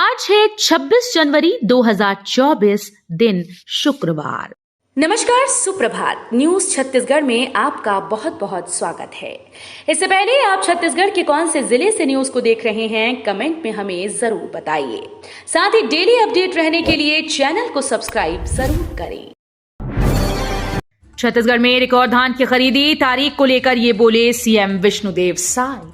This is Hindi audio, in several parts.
आज है 26 जनवरी 2024, दिन शुक्रवार। नमस्कार, सुप्रभात। न्यूज छत्तीसगढ़ में आपका बहुत बहुत स्वागत है। इससे पहले आप छत्तीसगढ़ के कौन से जिले से न्यूज को देख रहे हैं, कमेंट में हमें जरूर बताइए। साथ ही डेली अपडेट रहने के लिए चैनल को सब्सक्राइब जरूर करें। छत्तीसगढ़ में रिकॉर्ड धान की खरीदी तारीख को लेकर ये बोले सीएम विष्णुदेव साय।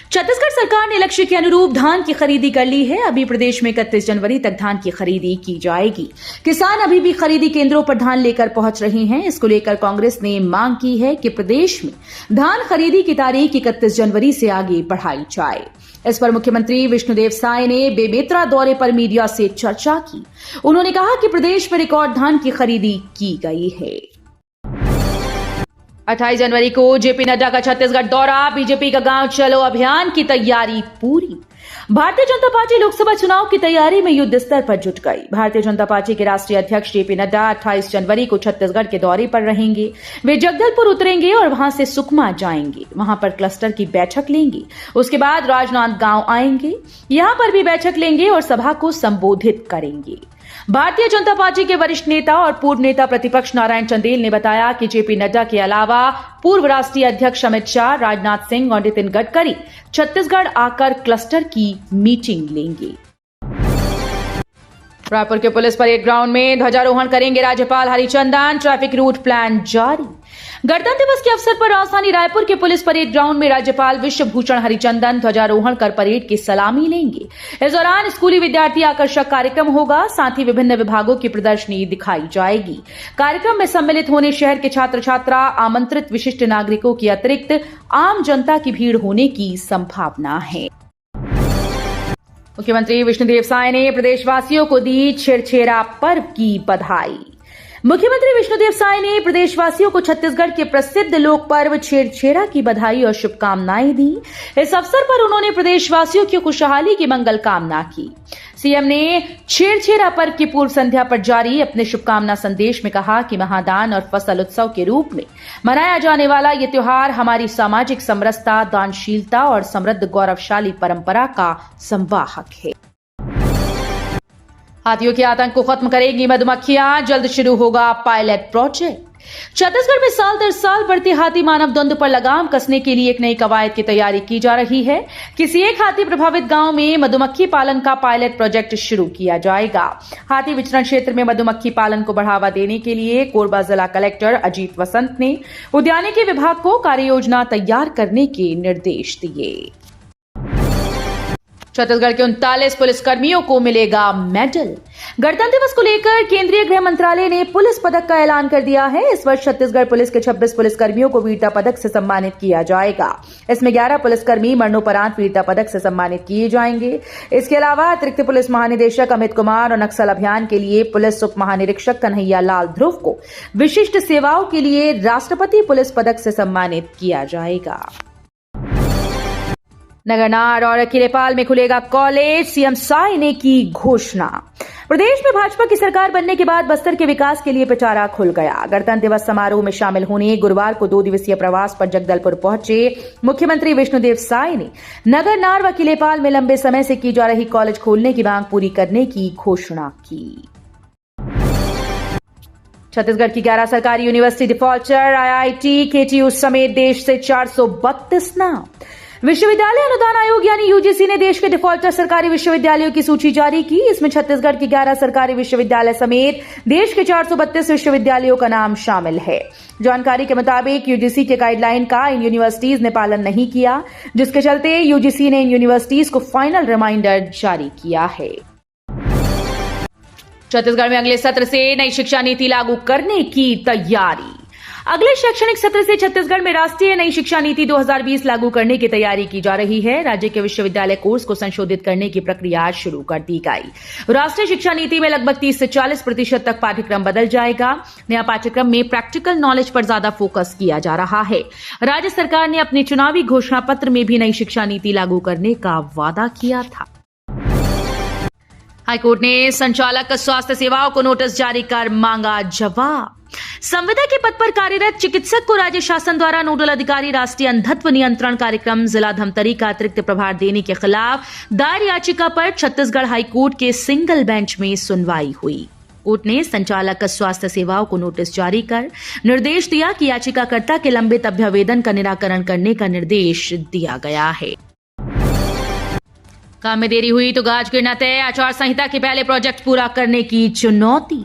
छत्तीसगढ़ सरकार ने लक्ष्य के अनुरूप धान की खरीदी कर ली है। अभी प्रदेश में 31 जनवरी तक धान की खरीदी की जाएगी। किसान अभी भी खरीदी केंद्रों पर धान लेकर पहुंच रहे हैं। इसको लेकर कांग्रेस ने मांग की है कि प्रदेश में धान खरीदी की तारीख 31 जनवरी से आगे बढ़ाई जाए। इस पर मुख्यमंत्री विष्णुदेव साय ने बेमेतरा दौरे पर मीडिया से चर्चा की। उन्होंने कहा कि प्रदेश में रिकॉर्ड धान की खरीदी की गई है। 28 जनवरी को जेपी नड्डा का छत्तीसगढ़ दौरा, बीजेपी का गांव चलो अभियान की तैयारी पूरी। भारतीय जनता पार्टी लोकसभा चुनाव की तैयारी में युद्ध स्तर पर जुट गई। भारतीय जनता पार्टी के राष्ट्रीय अध्यक्ष जेपी नड्डा 28 जनवरी को छत्तीसगढ़ के दौरे पर रहेंगे। वे जगदलपुर उतरेंगे और वहां से सुकमा जाएंगे। वहां पर क्लस्टर की बैठक लेंगे। उसके बाद राजनांदगांव आएंगे, यहां पर भी बैठक लेंगे और सभा को संबोधित करेंगे। भारतीय जनता पार्टी के वरिष्ठ नेता और पूर्व नेता प्रतिपक्ष नारायण चंदेल ने बताया कि जेपी नड्डा के अलावा पूर्व राष्ट्रीय अध्यक्ष अमित शाह, राजनाथ सिंह और नितिन गडकरी छत्तीसगढ़ आकर क्लस्टर की मीटिंग लेंगे। रायपुर के पुलिस परेड ग्राउंड में ध्वजारोहण करेंगे राज्यपाल हरिचंदन। ट्रैफिक रूट प्लान जारी। गणतंत्र दिवस के अवसर पर राजधानी रायपुर के पुलिस परेड ग्राउंड में राज्यपाल विश्वभूषण हरिचंदन ध्वजारोहण कर परेड की सलामी लेंगे। इस दौरान स्कूली विद्यार्थी आकर्षक कार्यक्रम होगा। साथ ही विभिन्न विभागों की प्रदर्शनी दिखाई जाएगी। कार्यक्रम में सम्मिलित होने शहर के छात्र छात्रा, आमंत्रित विशिष्ट नागरिकों के अतिरिक्त आम जनता की भीड़ होने की संभावना है। मुख्यमंत्री विष्णुदेव साय ने प्रदेशवासियों को दी छेरछेरा पर्व की बधाई। मुख्यमंत्री विष्णुदेव साय ने प्रदेशवासियों को छत्तीसगढ़ के प्रसिद्ध लोक पर्व छेरछेरा की बधाई और शुभकामनाएं दी। इस अवसर पर उन्होंने प्रदेशवासियों की खुशहाली की मंगल कामना की। सीएम ने छेरछेरा पर्व की पूर्व संध्या पर जारी अपने शुभकामना संदेश में कहा कि महादान और फसल उत्सव के रूप में मनाया जाने वाला ये त्योहार हमारी सामाजिक समरसता, दानशीलता और समृद्ध गौरवशाली परंपरा का संवाहक है। हाथियों के आतंक को खत्म करेगी मधुमक्खियां, जल्द शुरू होगा पायलट प्रोजेक्ट। छत्तीसगढ़ में साल दर साल बढ़ती हाथी मानव द्वंद पर लगाम कसने के लिए एक नई कवायद की तैयारी की जा रही है। किसी एक हाथी प्रभावित गांव में मधुमक्खी पालन का पायलट प्रोजेक्ट शुरू किया जाएगा। हाथी विचरण क्षेत्र में मधुमक्खी पालन को बढ़ावा देने के लिए कोरबा जिला कलेक्टर अजीत वसंत ने उद्यानिकी विभाग को कार्ययोजना तैयार करने के निर्देश दिए। छत्तीसगढ़ के 39 पुलिसकर्मियों को मिलेगा मेडल। गणतंत्र दिवस को लेकर केंद्रीय गृह मंत्रालय ने पुलिस पदक का ऐलान कर दिया है। इस वर्ष छत्तीसगढ़ पुलिस के 26 पुलिसकर्मियों को वीरता पदक से सम्मानित किया जाएगा। इसमें 11 पुलिसकर्मी मरणोपरांत वीरता पदक से सम्मानित किए जाएंगे। इसके अलावा अतिरिक्त पुलिस महानिदेशक अमित कुमार और नक्सल अभियान के लिए पुलिस उप महानिरीक्षक कन्हैया लाल ध्रुव को विशिष्ट सेवाओं के लिए राष्ट्रपति पुलिस पदक से सम्मानित किया जाएगा। नगरनार और किलेपाल में खुलेगा कॉलेज, सीएम साय ने की घोषणा। प्रदेश में भाजपा की सरकार बनने के बाद बस्तर के विकास के लिए पिटारा खुल गया। गणतंत्र दिवस समारोह में शामिल होने गुरुवार को 2 दिवसीय प्रवास पर जगदलपुर पहुंचे मुख्यमंत्री विष्णुदेव साय ने नगरनार व किलेपाल में लंबे समय से की जा रही कॉलेज खोलने की मांग पूरी करने की घोषणा की। छत्तीसगढ़ की 11 सरकारी यूनिवर्सिटी डिफॉल्टर, आईआईटी, केटीयू समेत देश से 432 नाम। विश्वविद्यालय अनुदान आयोग यानी यूजीसी ने देश के डिफॉल्टर सरकारी विश्वविद्यालयों की सूची जारी की। इसमें छत्तीसगढ़ के 11 सरकारी विश्वविद्यालय समेत देश के 432 विश्वविद्यालयों का नाम शामिल है। जानकारी के मुताबिक यूजीसी के गाइडलाइन का इन यूनिवर्सिटीज ने पालन नहीं किया, जिसके चलते यूजीसी ने इन यूनिवर्सिटीज को फाइनल रिमाइंडर जारी किया है। छत्तीसगढ़ में अगले सत्र से नई शिक्षा नीति लागू करने की तैयारी। अगले शैक्षणिक सत्र से छत्तीसगढ़ में राष्ट्रीय नई शिक्षा नीति 2020 लागू करने की तैयारी की जा रही है। राज्य के विश्वविद्यालय कोर्स को संशोधित करने की प्रक्रिया शुरू कर दी गई। राष्ट्रीय शिक्षा नीति में लगभग 30 से 40% तक पाठ्यक्रम बदल जाएगा। नया पाठ्यक्रम में प्रैक्टिकल नॉलेज पर ज्यादा फोकस किया जा रहा है। राज्य सरकार ने अपने चुनावी घोषणा पत्र में भी नई शिक्षा नीति लागू करने का वादा किया था। हाईकोर्ट ने संचालक स्वास्थ्य सेवाओं को नोटिस जारी कर मांगा जवाब। संविदा के पद पर कार्यरत चिकित्सक को राज्य शासन द्वारा नोडल अधिकारी राष्ट्रीय अंधत्व नियंत्रण कार्यक्रम जिला धमतरी का अतिरिक्त प्रभार देने के खिलाफ दायर याचिका पर छत्तीसगढ़ हाईकोर्ट के सिंगल बेंच में सुनवाई हुई। कोर्ट ने संचालक स्वास्थ्य सेवाओं को नोटिस जारी कर निर्देश दिया कि याचिकाकर्ता के लंबित अभ्यावेदन का निराकरण करने का निर्देश दिया गया है। काम में देरी हुई तो गाज गिरना तय, आचार संहिता के पहले प्रोजेक्ट पूरा करने की चुनौती।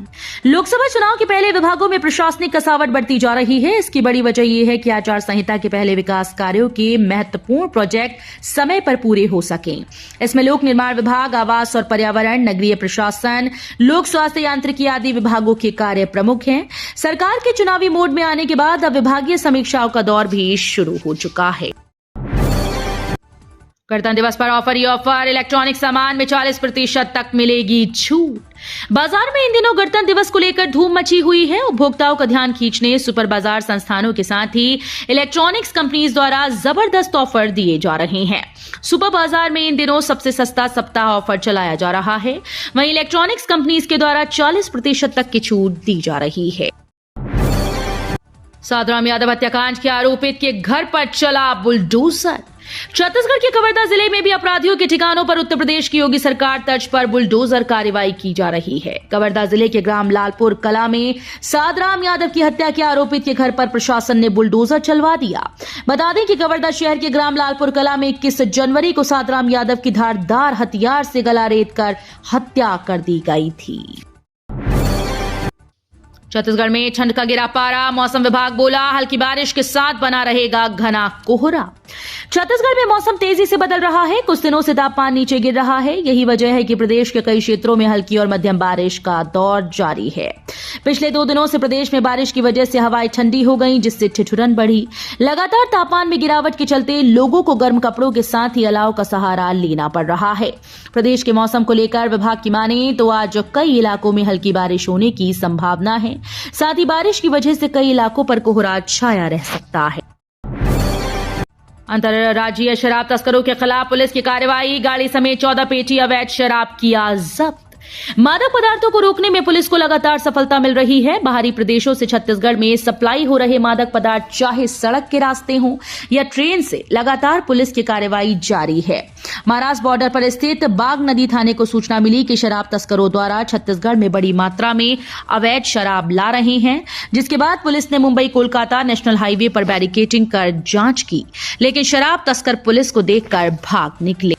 लोकसभा चुनाव के पहले विभागों में प्रशासनिक कसावट बढ़ती जा रही है। इसकी बड़ी वजह यह है कि आचार संहिता के पहले विकास कार्यों के महत्वपूर्ण प्रोजेक्ट समय पर पूरे हो सकें। इसमें लोक निर्माण विभाग, आवास और पर्यावरण, नगरीय प्रशासन, लोक स्वास्थ्य यांत्रिकी आदि विभागों के कार्य प्रमुख हैं। सरकार के चुनावी मोड में आने के बाद अब विभागीय समीक्षाओं का दौर भी शुरू हो चुका है। गणतंत्र दिवस पर ऑफर ही ऑफर, इलेक्ट्रॉनिक सामान में 40% तक मिलेगी छूट। बाजार में इन दिनों गणतंत्र दिवस को लेकर धूम मची हुई है। उपभोक्ताओं का ध्यान खींचने सुपर बाजार संस्थानों के साथ ही इलेक्ट्रॉनिक्स कंपनीज द्वारा जबरदस्त ऑफर दिए जा रहे हैं। सुपर बाजार में इन दिनों सबसे सस्ता सप्ताह ऑफर चलाया जा रहा है। वहीं इलेक्ट्रॉनिक्स कंपनीज के द्वारा 40% तक की छूट दी जा रही है। साधुराम यादव हत्याकांड के आरोपित के घर पर चला बुलडोजर। छत्तीसगढ़ के कवर्धा जिले में भी अपराधियों के ठिकानों पर उत्तर प्रदेश की योगी सरकार तर्ज पर बुलडोजर कार्रवाई की जा रही है। कवर्धा जिले के ग्राम लालपुर कला में साधुराम यादव की हत्या के आरोपित के घर पर प्रशासन ने बुलडोजर चलवा दिया। बता दें कि कवर्धा शहर के ग्राम लालपुर कला में 21 जनवरी को साधुराम यादव की धारदार हथियार से गला रेतकर हत्या कर दी गई थी। छत्तीसगढ़ में ठंड का गिरा पारा, मौसम विभाग बोला हल्की बारिश के साथ बना रहेगा घना कोहरा। छत्तीसगढ़ में मौसम तेजी से बदल रहा है। कुछ दिनों से तापमान नीचे गिर रहा है। यही वजह है कि प्रदेश के कई क्षेत्रों में हल्की और मध्यम बारिश का दौर जारी है। पिछले 2 दिनों से प्रदेश में बारिश की वजह से हवाएं ठंडी हो गई, जिससे ठिठुरन बढ़ी। लगातार तापमान में गिरावट के चलते लोगों को गर्म कपड़ों के साथ ही अलाव का सहारा लेना पड़ रहा है। प्रदेश के मौसम को लेकर विभाग की माने तो आज कई इलाकों में हल्की बारिश होने की संभावना है। साथ ही बारिश की वजह से कई इलाकों पर कोहरा छाया रह सकता है। अंतर्राज्यीय शराब तस्करों के खिलाफ पुलिस की कार्रवाई, गाड़ी समेत 14 पेटी अवैध शराब किया जब्त। मादक पदार्थों को रोकने में पुलिस को लगातार सफलता मिल रही है। बाहरी प्रदेशों से छत्तीसगढ़ में सप्लाई हो रहे मादक पदार्थ चाहे सड़क के रास्ते हों या ट्रेन से, लगातार पुलिस की कार्रवाई जारी है। महाराष्ट्र बॉर्डर पर स्थित बाग नदी थाने को सूचना मिली कि शराब तस्करों द्वारा छत्तीसगढ़ में बड़ी मात्रा में अवैध शराब ला रहे हैं, जिसके बाद पुलिस ने मुंबई कोलकाता नेशनल हाईवे पर बैरिकेडिंग कर जांच की, लेकिन शराब तस्कर पुलिस को देखकर भाग निकले।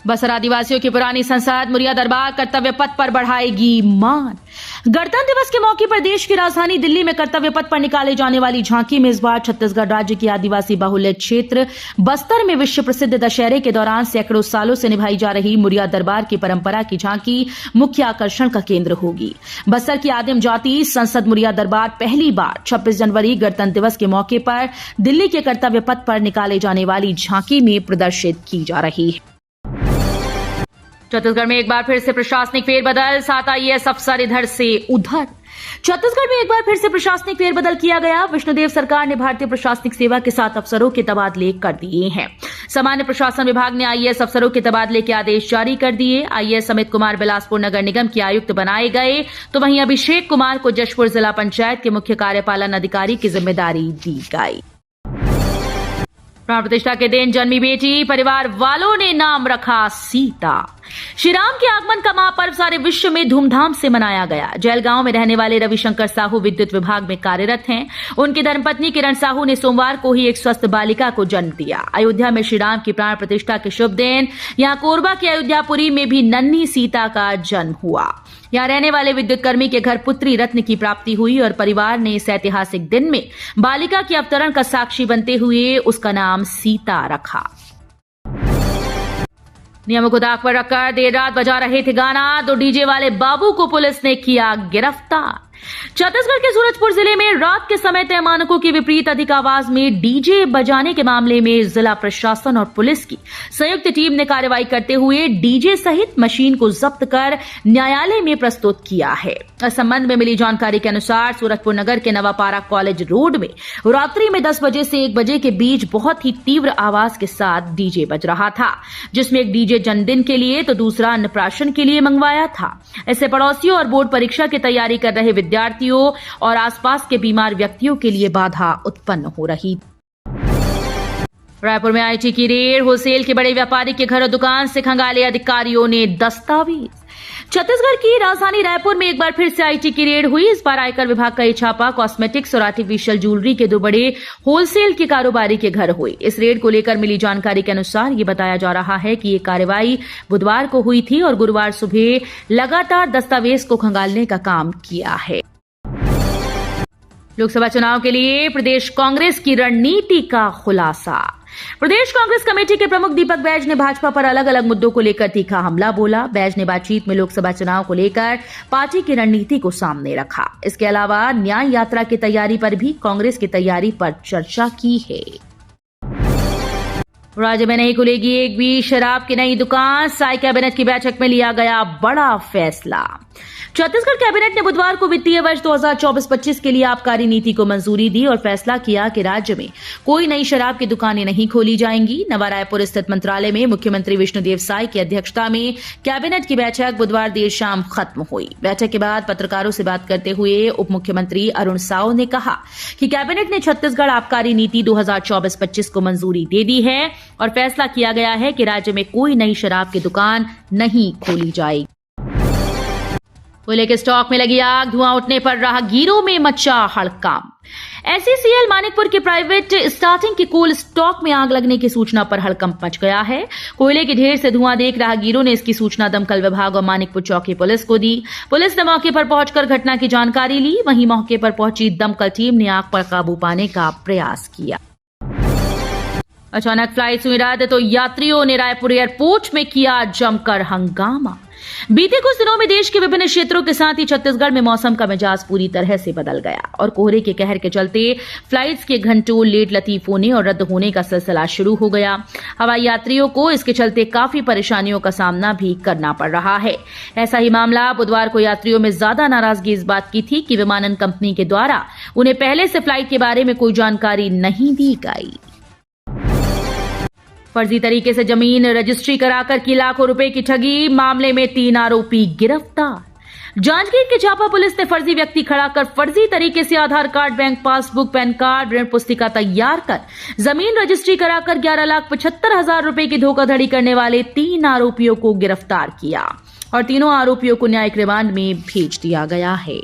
बस्तर आदिवासियों की पुरानी संसद मुरिया दरबार कर्तव्य पथ पर बढ़ाएगी मान। गणतंत्र दिवस के मौके पर देश की राजधानी दिल्ली में कर्तव्य पथ पर निकाले जाने वाली झांकी में इस बार छत्तीसगढ़ राज्य की आदिवासी बाहुल्य क्षेत्र बस्तर में विश्व प्रसिद्ध दशहरे के दौरान सैकड़ों सालों से निभाई जा रही मुरिया दरबार की परंपरा की झांकी मुख्य आकर्षण का केंद्र होगी। बस्तर की आदिम जाति संसद मुरिया दरबार पहली बार 26 जनवरी गणतंत्र दिवस के मौके पर दिल्ली के कर्तव्य पथ पर निकाले जाने वाली झांकी में प्रदर्शित की जा रही है। छत्तीसगढ़ में एक बार फिर से प्रशासनिक फेरबदल, 7 आईएएस अफसर इधर से उधर। छत्तीसगढ़ में एक बार फिर से प्रशासनिक फेरबदल किया गया। विष्णुदेव सरकार ने भारतीय प्रशासनिक सेवा के 7 अफसरों के तबादले कर दिए हैं। सामान्य प्रशासन विभाग ने आईएएस अफसरों के तबादले के आदेश जारी कर दिए। आईएएस अमित कुमार बिलासपुर नगर निगम के आयुक्त बनाए गए, तो वहीं अभिषेक कुमार को जशपुर जिला पंचायत के मुख्य कार्यपालन अधिकारी की जिम्मेदारी दी गई। प्राण प्रतिष्ठा के दिन जन्मी बेटी, परिवार वालों ने नाम रखा सीता। श्री राम के आगमन का महापर्व सारे विश्व में धूमधाम से मनाया गया। जैलगांव में रहने वाले रविशंकर साहू विद्युत विभाग में कार्यरत हैं। उनकी धर्मपत्नी किरण साहू ने सोमवार को ही एक स्वस्थ बालिका को जन्म दिया। अयोध्या में श्री राम की प्राण प्रतिष्ठा के शुभ दिन यहां कोरबा के अयोध्यापुरी में भी नन्ही सीता का जन्म हुआ। यहां रहने वाले विद्युत कर्मी के घर पुत्री रत्न की प्राप्ति हुई और परिवार ने इस ऐतिहासिक दिन में बालिका के अवतरण का साक्षी बनते हुए उसका नाम सीता रखा। नियमों को दाग पर रखकर देर रात बजा रहे थे गाना, तो डीजे वाले बाबू को पुलिस ने किया गिरफ्तार। छत्तीसगढ़ के सूरजपुर जिले में रात के समय तय मानकों की विपरीत अधिक आवाज में डीजे बजाने के मामले में जिला प्रशासन और पुलिस की संयुक्त टीम ने कार्रवाई करते हुए डीजे सहित मशीन को जब्त कर न्यायालय में प्रस्तुत किया है। इस संबंध में मिली जानकारी के अनुसार सूरजपुर नगर के नवापारा कॉलेज रोड में रात्रि में 10 बजे से 1 बजे के बीच बहुत ही तीव्र आवाज के साथ डीजे बज रहा था, जिसमें एक डीजे जन्मदिन के लिए तो दूसरा अन्नप्राशन के लिए मंगवाया था। इससे पड़ोसियों और बोर्ड परीक्षा की तैयारी कर रहे विद्यार्थियों और आसपास के बीमार व्यक्तियों के लिए बाधा उत्पन्न हो रही। रायपुर में आईटी की रेड, होलसेल के बड़े व्यापारी के घर और दुकान से खंगाले अधिकारियों ने दस्तावेज। छत्तीसगढ़ की राजधानी रायपुर में एक बार फिर से आईटी की रेड हुई। इस बार आयकर विभाग का ये छापा कॉस्मेटिक्स और आर्टिफिशियल ज्वेलरी के 2 बड़े होलसेल के कारोबारी के घर हुई। इस रेड को लेकर मिली जानकारी के अनुसार ये बताया जा रहा है कि ये कार्रवाई बुधवार को हुई थी और गुरुवार सुबह लगातार दस्तावेज को खंगालने का काम किया है। लोकसभा चुनाव के लिए प्रदेश कांग्रेस की रणनीति का खुलासा। प्रदेश कांग्रेस कमेटी के प्रमुख दीपक बैज ने भाजपा पर अलग अलग मुद्दों को लेकर तीखा हमला बोला। बैज ने बातचीत में लोकसभा चुनाव को लेकर पार्टी की रणनीति को सामने रखा। इसके अलावा न्याय यात्रा की तैयारी पर भी कांग्रेस की तैयारी पर चर्चा की है। राज्य में नहीं खुलेगी एक भी शराब की नई दुकान, साई कैबिनेट की बैठक में लिया गया बड़ा फैसला। छत्तीसगढ़ कैबिनेट ने बुधवार को वित्तीय वर्ष 2024-25 के लिए आबकारी नीति को मंजूरी दी और फैसला किया कि राज्य में कोई नई शराब की दुकानें नहीं खोली जाएंगी। नवा रायपुर स्थित मंत्रालय में मुख्यमंत्री विष्णुदेव साय की अध्यक्षता में कैबिनेट की बैठक बुधवार देर शाम खत्म हुई। बैठक के बाद पत्रकारों से बात करते हुए उप मुख्यमंत्री अरुण साव ने कहा कि कैबिनेट ने छत्तीसगढ़ आबकारी नीति 2024-25 को मंजूरी दे दी है और फैसला किया गया है कि राज्य में कोई नई शराब की दुकान नहीं खोली जाएगी। कोयले के स्टॉक में लगी आग, धुआं उठने पर राहगीरों में मचा हड़कंप। एसईसीएल मानिकपुर के प्राइवेट स्टार्टिंग के कोल स्टॉक में आग लगने की सूचना पर हड़कंप मच गया है। कोयले के ढेर से धुआं देख राहगीरों ने इसकी सूचना दमकल विभाग और मानिकपुर चौकी पुलिस को दी। पुलिस ने मौके पर पहुंचकर घटना की जानकारी ली। वहीं मौके पर पहुंची दमकल टीम ने आग पर काबू पाने का प्रयास किया। अचानक फ्लाइट हुई रद्द तो यात्रियों ने रायपुर एयरपोर्ट में किया जमकर हंगामा। बीते कुछ दिनों में देश के विभिन्न क्षेत्रों के साथ ही छत्तीसगढ़ में मौसम का मिजाज पूरी तरह से बदल गया और कोहरे के कहर के चलते फ्लाइट्स के घंटों लेट लतीफ होने और रद्द होने का सिलसिला शुरू हो गया। हवाई यात्रियों को इसके चलते काफी परेशानियों का सामना भी करना पड़ रहा है। ऐसा ही मामला बुधवार को यात्रियों में ज्यादा नाराजगी इस बात की थी कि विमानन कंपनी के द्वारा उन्हें पहले से फ्लाइट के बारे में कोई जानकारी नहीं दी गई। फर्जी तरीके से जमीन रजिस्ट्री कराकर की लाखों रुपए की ठगी, मामले में 3 आरोपी गिरफ्तार। जांजगीर के चापा पुलिस ने फर्जी व्यक्ति खड़ा कर फर्जी तरीके से Aadhaar card, bank passbook, PAN card, ऋण पुस्तिका तैयार कर जमीन रजिस्ट्री कराकर 11,75,000 रुपए की धोखाधड़ी करने वाले 3 आरोपियों को गिरफ्तार किया और तीनों आरोपियों को न्यायिक रिमांड में भेज दिया गया है।